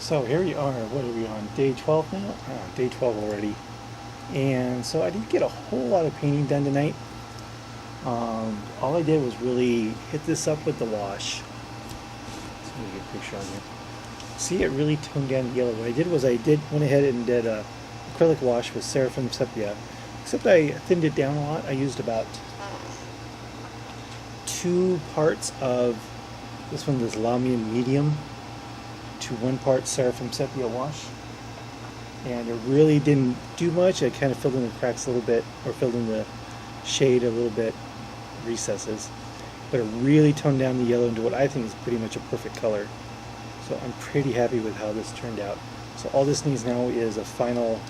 So here we are, what are we on, day 12 now? Day 12 already. And so I didn't get a whole lot of painting done tonight. All I did was really hit this up with the wash. Let me get a picture on here. See, it really toned down the yellow. What I did was I went ahead and did a acrylic wash with Seraphim Sepia. Except I thinned it down a lot. I used about 2 parts of this one, this Lamian medium, to 1 part Seraphim Sepia wash. And it really didn't do much. I kind of filled in the cracks a little bit, or filled in the shade a little bit, recesses. But it really toned down the yellow into what I think is pretty much a perfect color. So I'm pretty happy with how this turned out. So all this needs now is a final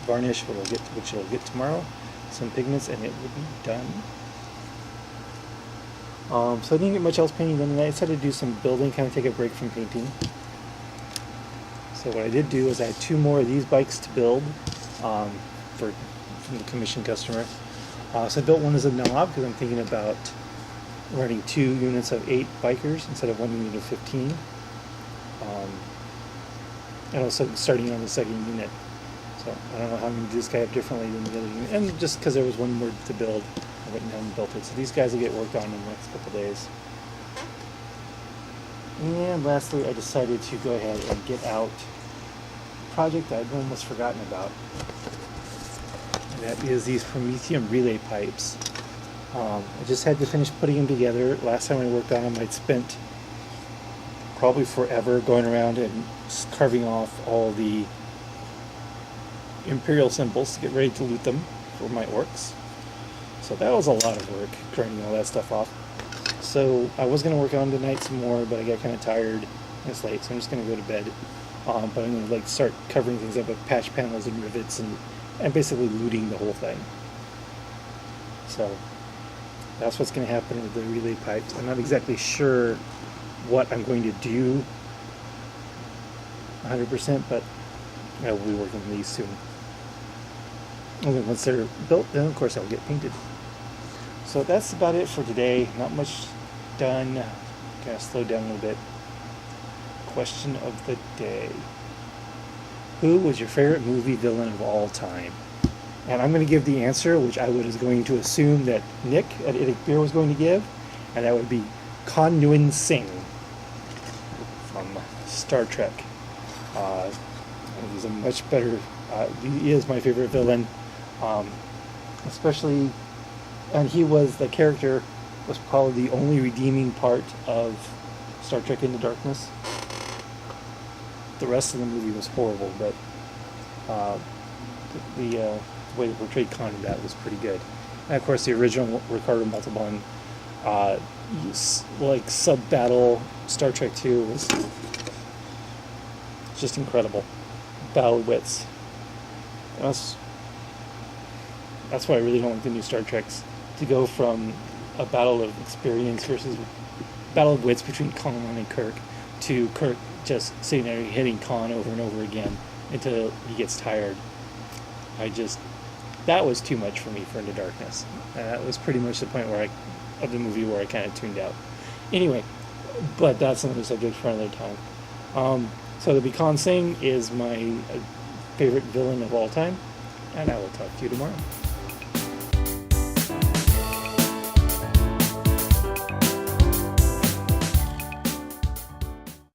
varnish, which it'll get tomorrow, some pigments, and it will be done. So I didn't get much else painting done tonight. I decided to do some building, kind of take a break from painting. So what I did do is I had 2 more of these bikes to build from the commission customer. So I built one as a knob because I'm thinking about running 2 units of 8 bikers instead of 1 unit of 15. And also starting on the second unit. So I don't know how I'm going to do this guy up differently than the other unit. And just because there was 1 more to build, I went down and built it. So these guys will get worked on in the next couple days. And lastly, I decided to go ahead and get out a project I'd almost forgotten about. And that is these Prometheum relay pipes. I just had to finish putting them together. Last time I worked on them, I'd spent probably forever going around and carving off all the Imperial symbols to get ready to loot them for my orcs. So that was a lot of work, grinding all that stuff off. So I was going to work on tonight some more, but I got kind of tired. It's late, so I'm just going to go to bed. But I'm going to start covering things up with patch panels and rivets and basically looting the whole thing. So that's what's going to happen with the relay pipes. I'm not exactly sure what I'm going to do 100%, but I will be working on these soon. And then once they're built, then of course I'll get painted. So that's about it for today. Not much done. Gotta slow down a little bit. Question of the day. Who was your favorite movie villain of all time? And I'm going to give the answer, which I was going to assume that Nick at Idic Beer was going to give, and that would be Con Nguyen Singh from Star Trek. He's a much better, he is my favorite villain, especially, and he was, the character was probably the only redeeming part of Star Trek Into Darkness. The rest of the movie was horrible, but the way they portrayed Khan in that was pretty good. And of course the original Ricardo Montalban, like sub-battle Star Trek 2 was just incredible. Battle wits. That's why I really don't like the new Star Treks, to go from a battle of experience versus battle of wits between Khan and Kirk to Kirk just sitting there hitting Khan over and over again until he gets tired. That was too much for me for Into Darkness. That was pretty much the point of the movie where I kind of tuned out. Anyway, but that's another subject for another time. So the Khan Singh is my favorite villain of all time, and I will talk to you tomorrow.